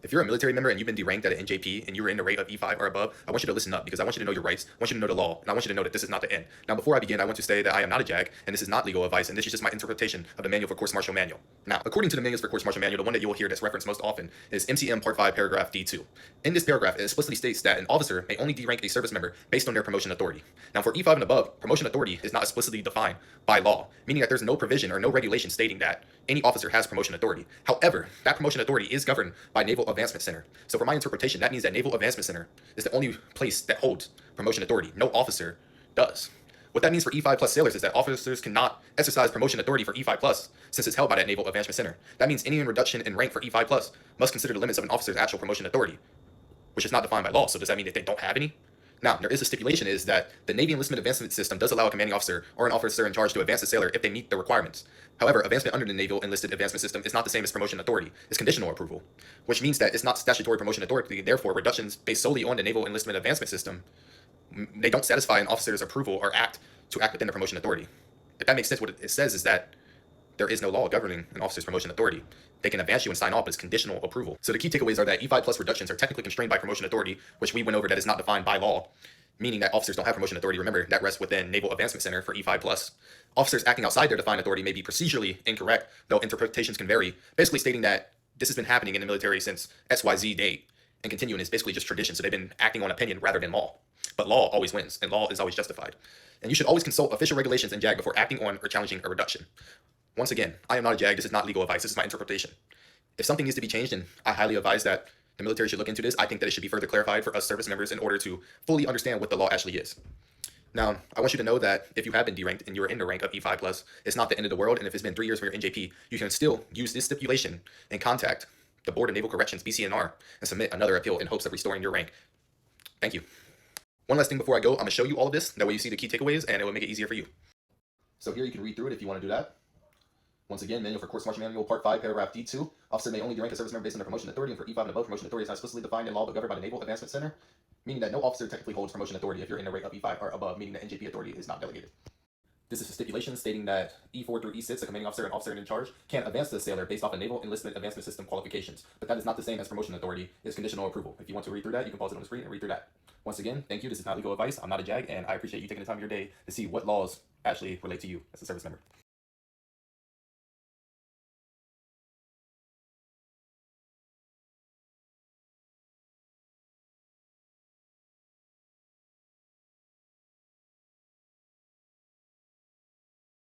If you're a military member and you've been deranked at an NJP and you're in the rate of E5 or above, I want you to listen up because I want you to know your rights. I want you to know the law, and I want you to know that this is not the end. Now, before I begin, I want to say that I am not a JAG, and this is not legal advice, and this is just my interpretation of the Manual for Courts Martial Manual. Now, according to the Manuals for Courts Martial Manual, the one that you will hear that's referenced most often is MCM Part 5, Paragraph D2. In this paragraph, it explicitly states that an officer may only derank a service member based on their promotion authority. Now, for E5 and above, promotion authority is not explicitly defined by law, meaning that there's no provision or no regulation stating that any officer has promotion authority. However, that promotion authority is governed by Naval Advancement Center. So for my interpretation, that means that Naval Advancement Center is the only place that holds promotion authority. No officer does. What that means for E5 plus sailors is that officers cannot exercise promotion authority for E5 plus since it's held by that Naval Advancement Center. That means any reduction in rank for E5 plus must consider the limits of an officer's actual promotion authority, which is not defined by law. So does that mean that they don't have any? Now, there is a stipulation is that the Navy Enlistment Advancement System does allow a commanding officer or an officer in charge to advance a sailor if they meet the requirements. However, advancement under the Naval Enlisted Advancement System is not the same as promotion authority. It's conditional approval, which means that it's not statutory promotion authority. Therefore, reductions based solely on the Naval Enlistment Advancement System, they don't satisfy an officer's approval or act within the promotion authority. If that makes sense, what it says is that there is no law governing an officer's promotion authority. They can advance you and sign off as conditional approval. So the key takeaways are that E5 plus reductions are technically constrained by promotion authority, which we went over that is not defined by law, meaning that officers don't have promotion authority. Remember, that rests within Naval Advancement Center for E5 plus. Officers acting outside their defined authority may be procedurally incorrect, though interpretations can vary, basically stating that this has been happening in the military since XYZ date and continuing is basically just tradition. So they've been acting on opinion rather than law. But law always wins, and law is always justified. And you should always consult official regulations in JAG before acting on or challenging a reduction. Once again, I am not a JAG. This is not legal advice. This is my interpretation. If something needs to be changed, and I highly advise that the military should look into this, I think that it should be further clarified for us service members in order to fully understand what the law actually is. Now, I want you to know that if you have been deranked and you're in the rank of E5 plus, it's not the end of the world. And if it's been 3 years for your NJP, you can still use this stipulation and contact the Board of Naval Corrections, BCNR, and submit another appeal in hopes of restoring your rank. Thank you. One last thing before I go, I'm going to show you all of this. That way you see the key takeaways and it will make it easier for you. So here you can read through it if you want to do that. Once again, Manual for Courts Martial Manual, Part 5, Paragraph D2. Officer may only derank a service member based on their promotion authority, and for E5 and above, promotion authority is not explicitly defined in law but governed by the Naval Advancement Center, meaning that no officer technically holds promotion authority if you're in the rank of E5 or above, meaning that NJP authority is not delegated. This is a stipulation stating that E4 through E6, a commanding officer and officer in charge, can advance the sailor based off of Naval Enlistment Advancement System qualifications, but that is not the same as promotion authority. It's conditional approval. If you want to read through that, you can pause it on the screen and read through that. Once again, thank you. This is not legal advice. I'm not a JAG, and I appreciate you taking the time of your day to see what laws actually relate to you as a service member.